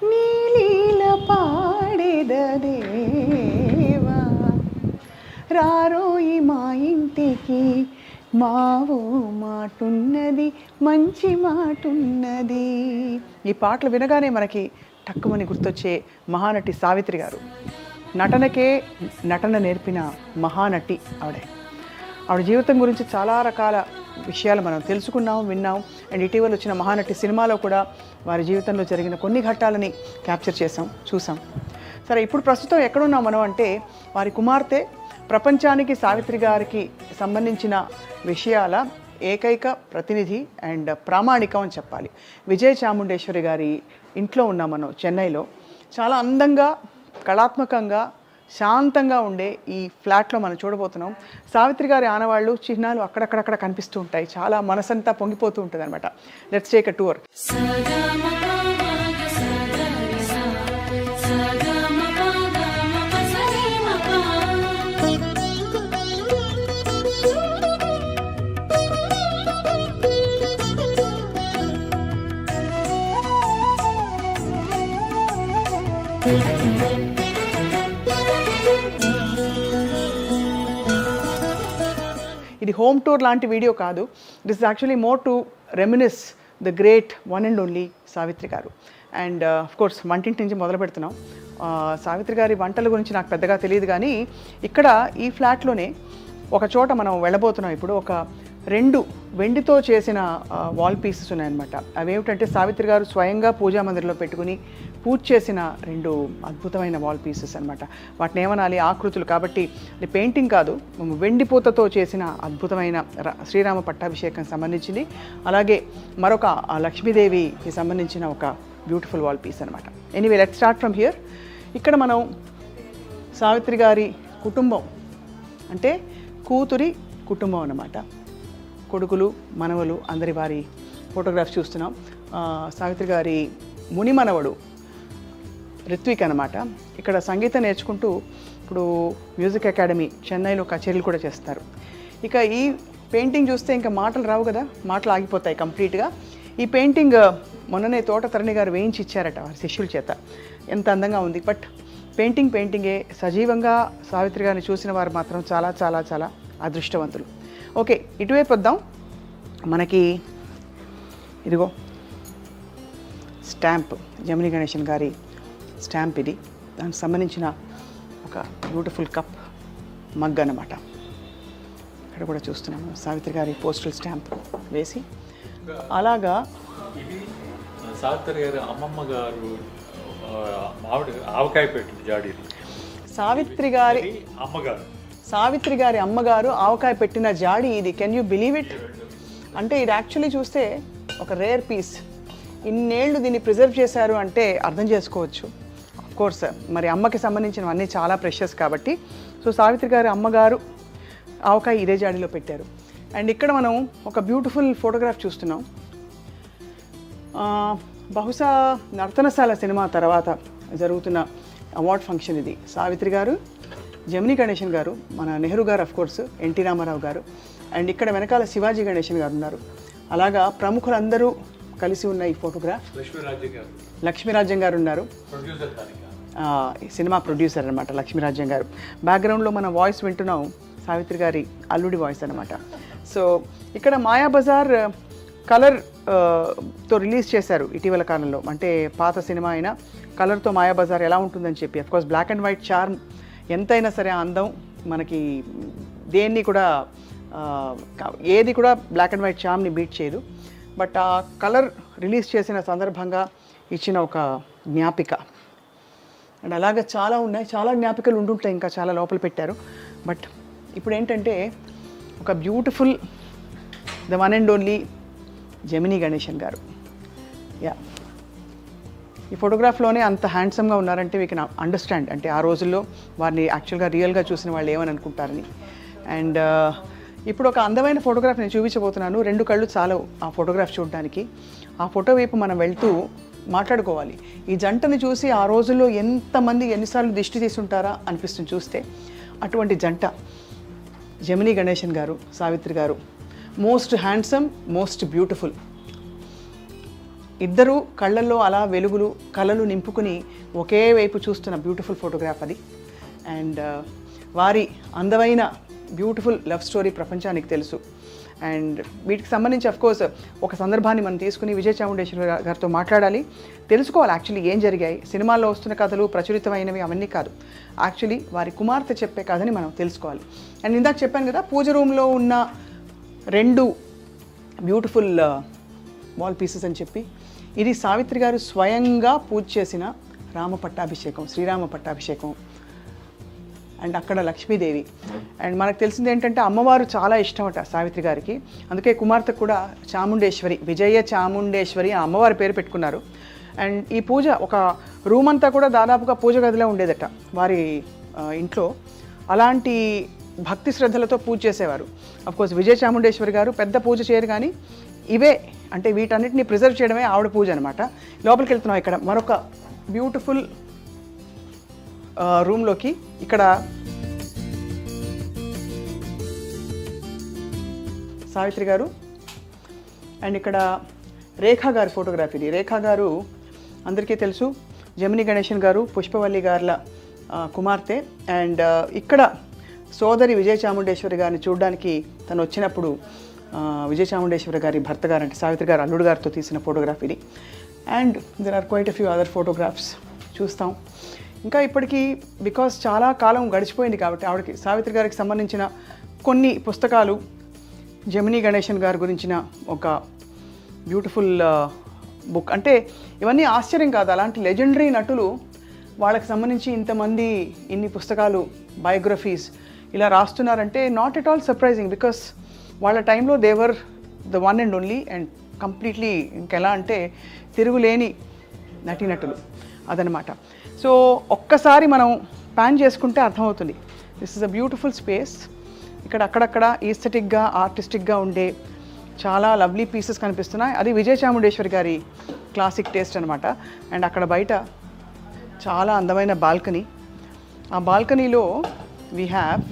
నీలీల పాడేదేవా రారోయి మా ఇంటికి మావో మాటున్నది మంచి మాటున్నది. ఈ పాటలు వినగానే మనకి టక్కుమని గుర్తొచ్చే మహానటి సావిత్రి గారు. నటనకే నటన నేర్పిన మహానటి ఆవిడ జీవితం గురించి చాలా రకాల విషయాలు మనం తెలుసుకున్నాం, విన్నాం. అండ్ ఇటీవల వచ్చిన మహానటి సినిమాలో కూడా వారి జీవితంలో జరిగిన కొన్ని ఘట్టాలని క్యాప్చర్ చూసాం. సరే, ఇప్పుడు ప్రస్తుతం ఎక్కడున్నాం మనం అంటే వారి కుమార్తె ప్రపంచానికి సావిత్రి గారికి సంబంధించిన విషయాల ఏకైక ప్రతినిధి అండ్ ప్రామాణికం అని చెప్పాలి. విజయ చాముండేశ్వరి గారి ఇంట్లో ఉన్నాం మనం చెన్నైలో. చాలా అందంగా, కళాత్మకంగా, శాంతంగా ఉండే ఈ ఫ్లాట్లో మనం చూడబోతున్నాం. సావిత్రి గారి ఆనవాళ్ళు, చిహ్నాలు అక్కడక్కడక్కడ కనిపిస్తూ ఉంటాయి. చాలా మనసంతా పొంగిపోతూ ఉంటుంది అనమాట. Let's take a tour. ఇది హోమ్ టూర్ లాంటి వీడియో కాదు. This is actually more to reminisce the great one and only Savitri గారు. అండ్ ఆఫ్ కోర్స్ వంటింటి నుంచి మొదలు పెడుతున్నాం. సావిత్రి గారి వంటల గురించి నాకు పెద్దగా తెలియదు, కానీ ఇక్కడ ఈ ఫ్లాట్లోనే ఒక చోట మనం వెళ్ళబోతున్నాం. ఇప్పుడు ఒక 2 వెండితో చేసిన వాల్ పీసెస్ ఉన్నాయన్నమాట. అవేమిటంటే సావిత్రి గారు స్వయంగా పూజా మందిరంలో పెట్టుకుని పూజ చేసిన 2 అద్భుతమైన వాల్ పీసెస్ అనమాట. వాటిని ఏమనాలి, ఆకృతులు కాబట్టి ఇది పెయింటింగ్ కాదు, వెండి పూతతో చేసిన అద్భుతమైన శ్రీరామ పట్టాభిషేకం సంబంధించింది. అలాగే మరొక లక్ష్మీదేవికి సంబంధించిన ఒక బ్యూటిఫుల్ వాల్ పీస్ అనమాట. Anyway, let's start from here. ఇక్కడ మనం సావిత్రి గారి కుటుంబం అంటే కూతురి కుటుంబం అన్నమాట. కొడుకులు, మనవలు, అందరి వారి ఫోటోగ్రాఫ్స్ చూస్తున్నాం. సావిత్రి గారి ముని మనవడు రిత్విక్ అనమాట. ఇక్కడ సంగీతం నేర్చుకుంటూ ఇప్పుడు మ్యూజిక్ అకాడమీ చెన్నైలో కచేరీలు కూడా చేస్తారు. ఇక ఈ పెయింటింగ్ చూస్తే ఇంకా మాటలు రావు కదా, మాటలు ఆగిపోతాయి కంప్లీట్గా. ఈ పెయింటింగ్ మొన్ననే తోటతరణి గారు వేయించి ఇచ్చారట వారి శిష్యుల చేత. ఎంత అందంగా ఉంది. బట్ పెయింటింగే. సజీవంగా సావిత్రి గారిని చూసిన వారు మాత్రం చాలా చాలా చాలా అదృష్టవంతులు. ఓకే, ఇటువైపు వద్దాం. మనకి ఇదిగో స్టాంప్, జమినీ గణేశన్ గారి స్టాంప్ ఇది. దానికి సంబంధించిన ఒక బ్యూటిఫుల్ కప్, మగ్ అన్నమాట. ఇక్కడ కూడా చూస్తున్నాము సావిత్రి గారి పోస్టల్ స్టాంప్ వేసి. అలాగా సావిత్రి గారి అమ్మమ్మ గారు ఆవకాయ పెట్టింది జాడీలు. సావిత్రి గారి అమ్మగారు ఆవకాయ పెట్టిన జాడి ఇది. Can you believe it? అంటే ఇది యాక్చువల్లీ చూస్తే ఒక రేర్ పీస్. ఇన్నేళ్ళు దీన్ని ప్రిజర్వ్ చేశారు అంటే అర్థం చేసుకోవచ్చు. కోర్స్ మరి అమ్మకి సంబంధించినవన్నీ చాలా ప్రెషియస్ కాబట్టి. సో సావిత్రి గారి అమ్మగారు ఆవకాయ ఇదే జాడీలో పెట్టారు. అండ్ ఇక్కడ మనం ఒక బ్యూటిఫుల్ ఫోటోగ్రాఫ్ చూస్తున్నాం. బహుశా నర్తనశాల సినిమా తర్వాత జరుగుతున్న అవార్డ్ ఫంక్షన్ ఇది. సావిత్రి గారు, జమినీ గణేశన్ గారు, మన నెహ్రూ గారు, అఫ్ కోర్స్ ఎన్టీ రామారావు గారు, అండ్ ఇక్కడ వెనకాల శివాజీ గణేశన్ గారు ఉన్నారు. అలాగా ప్రముఖులందరూ కలిసి ఉన్న ఈ ఫోటోగ్రాఫ్. లక్ష్మీరాజ్యం గారు ఉన్నారు, సినిమా ప్రొడ్యూసర్ అనమాట లక్ష్మీరాజ్యం గారు. బ్యాక్గ్రౌండ్లో మన వాయిస్ వింటున్నాం, సావిత్రి గారి అల్లుడి వాయిస్ అనమాట. సో ఇక్కడ మాయాబజార్ కలర్తో రిలీజ్ చేశారు ఇటీవల కాలంలో. అంటే పాత సినిమా అయినా కలర్తో మాయాబజార్ ఎలా ఉంటుందని చెప్పి. Of course black and white charm ఎంతైనా సరే అందం మనకి దేన్ని కూడా ఏది కూడా బ్లాక్ అండ్ వైట్ చార్మ్ని బీట్ చేయదు. బట్ ఆ కలర్ రిలీజ్ చేసిన సందర్భంగా ఇచ్చిన ఒక జ్ఞాపిక. అండ్ అలాగే చాలా ఉన్నాయి, చాలా జ్ఞాపికలు ఉంటుంటాయి, ఇంకా చాలా లోపల పెట్టారు. బట్ ఇప్పుడు ఏంటంటే ఒక beautiful the one and only Gemini Ganesan గారు. యా, ఈ ఫోటోగ్రాఫ్లోనే అంత హ్యాండ్సమ్గా ఉన్నారంటే వీ కెన్ అండర్స్టాండ్. అంటే ఆ రోజుల్లో వారిని యాక్చువల్గా రియల్గా చూసిన వాళ్ళు ఏమని అనుకుంటారని. అండ్ ఇప్పుడు ఒక అందమైన ఫోటోగ్రాఫ్ నేను చూపించబోతున్నాను. 2 కళ్ళు చాలవు ఆ ఫోటోగ్రాఫ్ చూడడానికి. ఆ ఫోటో వైపు మనం వెళ్తూ మాట్లాడుకోవాలి. ఈ జంటని చూసి ఆ రోజుల్లో ఎంతమంది ఎన్నిసార్లు దిష్టి తీసుంటారా అనిపిస్తుంది చూస్తే. అటువంటి జంట జమినీ గణేశన్ గారు, సావిత్రి గారు. Most handsome, most beautiful. ఇద్దరు కళ్ళల్లో అలా వెలుగులు కళలు నింపుకుని ఒకే వైపు చూస్తున్న బ్యూటిఫుల్ ఫోటోగ్రాఫ్ అది. అండ్ వారి అందమైన బ్యూటిఫుల్ లవ్ స్టోరీ ప్రపంచానికి తెలుసు. అండ్ వీటికి సంబంధించి అఫ్కోర్స్ ఒక సందర్భాన్ని మనం తీసుకుని విజయ చాముండేశ్వరి గారితో మాట్లాడాలి, తెలుసుకోవాలి యాక్చువల్లీ ఏం జరిగాయి. సినిమాల్లో వస్తున్న కథలు ప్రచురితమైనవి అవన్నీ కాదు, యాక్చువల్లీ వారి కుమార్తె చెప్పే కథని మనం తెలుసుకోవాలి. అండ్ ఇందాక చెప్పాను కదా, పూజ రూమ్లో ఉన్న 2 బ్యూటిఫుల్ వాల్ పీసెస్ అని చెప్పి, ఇది సావిత్రి గారు స్వయంగా పూజ చేసిన రామ పట్టాభిషేకం, శ్రీరామ పట్టాభిషేకం. అండ్ అక్కడ లక్ష్మీదేవి. అండ్ మనకు తెలిసింది ఏంటంటే అమ్మవారు చాలా ఇష్టమట సావిత్రి గారికి, అందుకే కుమార్తె కూడా చాముండేశ్వరి, విజయ చాముండేశ్వరి ఆ అమ్మవారి పేరు పెట్టుకున్నారు. అండ్ ఈ పూజ ఒక రూమ్ అంతా కూడా దాదాపుగా పూజ గదిలో ఉండేదట వారి ఇంట్లో. అలాంటి భక్తి శ్రద్ధలతో పూజ చేసేవారు. అఫ్కోర్స్ విజయ చాముండేశ్వరి గారు పెద్ద పూజ చేయరు, కానీ ఇవే అంటే వీటన్నిటిని ప్రిజర్వ్ చేయడమే ఆవిడ పూజ అనమాట. లోపలికి వెళ్తున్నాం. ఇక్కడ మరొక బ్యూటిఫుల్ రూమ్లోకి. ఇక్కడ సావిత్రి గారు అండ్ ఇక్కడ రేఖా గారి ఫోటోగ్రఫీ. ఇది రేఖా గారు అందరికీ తెలుసు, జమిని గణేశన్ గారు పుష్పవల్లి గారుల కుమార్తె. అండ్ ఇక్కడ సోదరి విజయ చాముండేశ్వరి గారిని చూడడానికి తను వచ్చినప్పుడు విజయ చాముండేశ్వరి గారి భర్త గారు అంటే సావిత్రి గారు అల్లుడు గారితో తీసిన ఫోటోగ్రాఫ్ ఇది. And there are quite few other photographs చూస్తాం. ఇంకా ఇప్పటికీ బికాస్ చాలా కాలం గడిచిపోయింది కాబట్టి ఆవిడకి సావిత్రి గారికి సంబంధించిన కొన్ని పుస్తకాలు, జమిని గణేశన్ గారి గురించిన ఒక బ్యూటిఫుల్ బుక్. అంటే ఇవన్నీ ఆశ్చర్యం కాదు, అలాంటి లెజెండరీ నటులు వాళ్ళకి సంబంధించి ఇంతమంది ఇన్ని పుస్తకాలు బయోగ్రఫీస్ ఇలా రాస్తున్నారంటే not at all surprising, because వాళ్ళ టైంలో they were the one and only and completely ఇంకెలా అంటే తిరుగులేని నటీనటులు అదనమాట. సో ఒక్కసారి మనం ప్యాన్ చేసుకుంటే అర్థమవుతుంది. This is a beautiful space. ఇక్కడ అక్కడక్కడ ఈస్థెటిక్గా ఆర్టిస్టిక్గా ఉండే చాలా లవ్లీ పీసెస్ కనిపిస్తున్నాయి. అది విజయ చాముండేశ్వరి గారి క్లాసిక్ టేస్ట్ అనమాట. అండ్ అక్కడ బయట చాలా అందమైన బాల్కనీ. ఆ బాల్కనీలో వీ హ్యావ్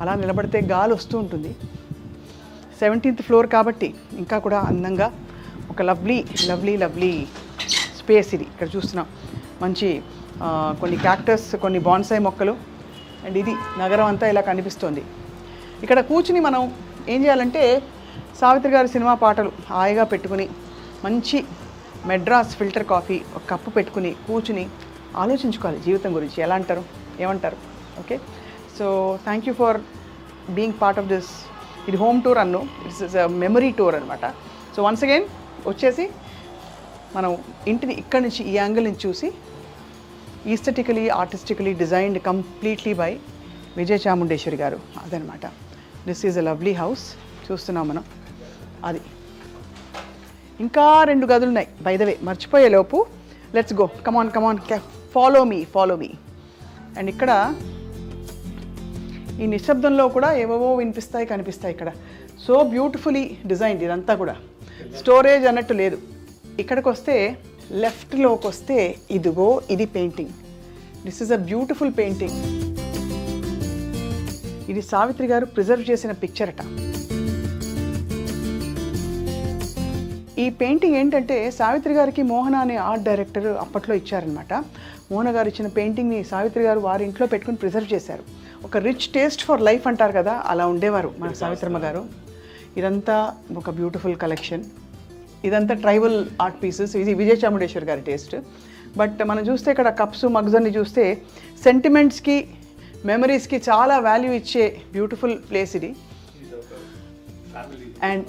అలా నిలబడితే గాలి వస్తూ ఉంటుంది. 17th ఫ్లోర్ కాబట్టి ఇంకా కూడా అందంగా ఒక లవ్లీ లవ్లీ లవ్లీ స్పేస్ ఇది. ఇక్కడ చూస్తున్నాం మంచి కొన్ని క్యాక్టస్, కొన్ని బాన్సాయి మొక్కలు. అండ్ ఇది నగరం అంతా ఇలా కనిపిస్తోంది. ఇక్కడ కూర్చుని మనం ఏం చేయాలంటే సావిత్రి గారి సినిమా పాటలు హాయిగా పెట్టుకుని మంచి మెడ్రాస్ ఫిల్టర్ కాఫీ ఒక కప్పు పెట్టుకుని కూర్చుని ఆలోచించుకోవాలి జీవితం గురించి. ఎలా అంటారు, ఏమంటారు? Okay, so thank you for being part of this. ఇది హోమ్ టూర్ అన్ను, it's is a memory tour అనమాట. సో వన్స్ అగైన్ వచ్చేసి మనం ఇంటిని ఇక్కడి నుంచి ఈ యాంగిల్ నుంచి చూసి aesthetically artistically designed completely by Vijaya Chamundeswari గారు అదనమాట. This is a lovely house చూస్తున్నాం మనం. అది ఇంకా 2 గదులు ఉన్నాయి బై ద వే, మర్చిపోయే లోపు. Let's go, come on come on, follow me. And ఇక్కడ ఈ నిశ్శబ్దంలో కూడా ఏవేవో వినిపిస్తాయి కనిపిస్తాయి ఇక్కడ. సో బ్యూటిఫుల్లీ డిజైన్డ్ ఇదంతా కూడా. స్టోరేజ్ అన్నట్టు లేదు. ఇక్కడికి వస్తే లెఫ్ట్లోకి వస్తే ఇదిగో ఇది painting. This is a beautiful painting. ఇది సావిత్రి గారు ప్రిజర్వ్ చేసిన పిక్చర్ అట. ఈ పెయింటింగ్ ఏంటంటే సావిత్రి గారికి మోహన అనే ఆర్ట్ డైరెక్టర్ అప్పట్లో ఇచ్చారనమాట. మోహన గారు ఇచ్చిన పెయింటింగ్ని సావిత్రి గారు వారి ఇంట్లో పెట్టుకుని ప్రిజర్వ్ చేశారు. ఒక రిచ్ టేస్ట్ ఫర్ లైఫ్ అంటారు కదా, అలా ఉండేవారు మన సావిత్రమ్మ గారు. ఇదంతా ఒక బ్యూటిఫుల్ కలెక్షన్. ఇదంతా ట్రైబల్ ఆర్ట్ పీసెస్. ఇది విజయ చాముండేశ్వరి గారి టేస్ట్. బట్ మనం చూస్తే ఇక్కడ కప్స్ మగ్స్ అన్ని చూస్తే సెంటిమెంట్స్కి మెమరీస్కి చాలా వాల్యూ ఇచ్చే బ్యూటిఫుల్ ప్లేస్ ఇది. అండ్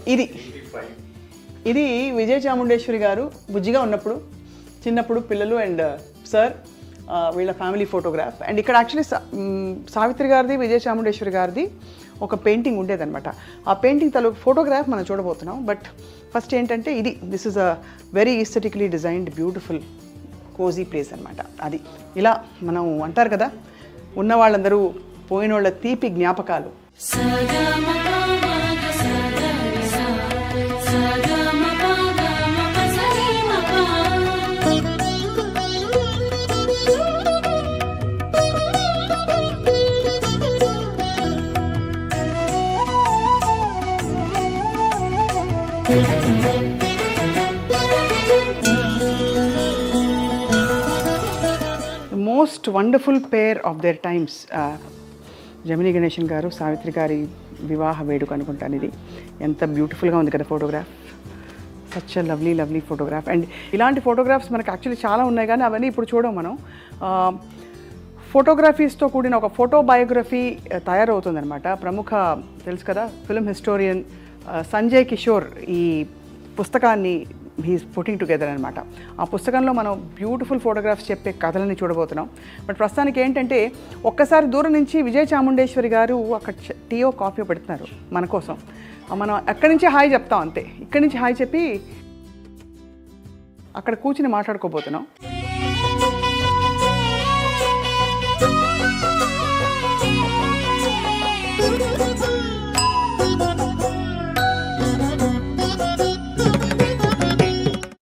ఇది విజయ చాముండేశ్వరి గారు బుజ్జిగా ఉన్నప్పుడు, చిన్నప్పుడు పిల్లలు అండ్ సార్ వీళ్ళ ఫ్యామిలీ ఫోటోగ్రాఫ్. అండ్ ఇక్కడ యాక్చువల్లీ సావిత్రి గారిది విజయ చాముండేశ్వరి గారిది ఒక పెయింటింగ్ ఉండేదన్నమాట. ఆ పెయింటింగ్ ఫోటోగ్రాఫ్ మనం చూడబోతున్నాం. బట్ ఫస్ట్ ఏంటంటే this is a very aesthetically designed beautiful cosy place అనమాట. అది ఇలా మనం అంటారు కదా, ఉన్న వాళ్ళందరూ పోయిన వాళ్ళ తీపి జ్ఞాపకాలు. Most wonderful pair of their times. Gemini Ganesan గారు సావిత్రి గారి వివాహ వేడుక అనుకుంటాను ఇది. ఎంత బ్యూటిఫుల్గా ఉంది కదా photograph. Such a lovely lovely photograph. And ఇలాంటి ఫోటోగ్రాఫ్స్ మనకు యాక్చువల్లీ చాలా ఉన్నాయి కానీ అవన్నీ ఇప్పుడు చూడం మనం. ఫోటోగ్రఫీస్తో కూడిన ఒక ఫోటో బయోగ్రఫీ తయారవుతుందన్నమాట. ప్రముఖ తెలుసు కదా ఫిల్మ్ హిస్టోరియన్ సంజయ్ కిషోర్ ఈ పుస్తకాన్ని హీస్ పుట్టింగ్ టుగెదర్ అనమాట. ఆ పుస్తకంలో మనం బ్యూటిఫుల్ ఫోటోగ్రాఫ్స్ చెప్పే కథలని చూడబోతున్నాం. బట్ ప్రస్తుతానికి ఏంటంటే ఒక్కసారి దూరం నుంచి విజయ చాముండేశ్వరి గారు అక్కడ టీయో కాఫీ పెడుతున్నారు మన కోసం. మనం అక్కడి నుంచి హాయ్ చెప్తాం అంతే. ఇక్కడి నుంచి హాయ్ చెప్పి అక్కడ కూర్చుని మాట్లాడుకోబోతున్నాం.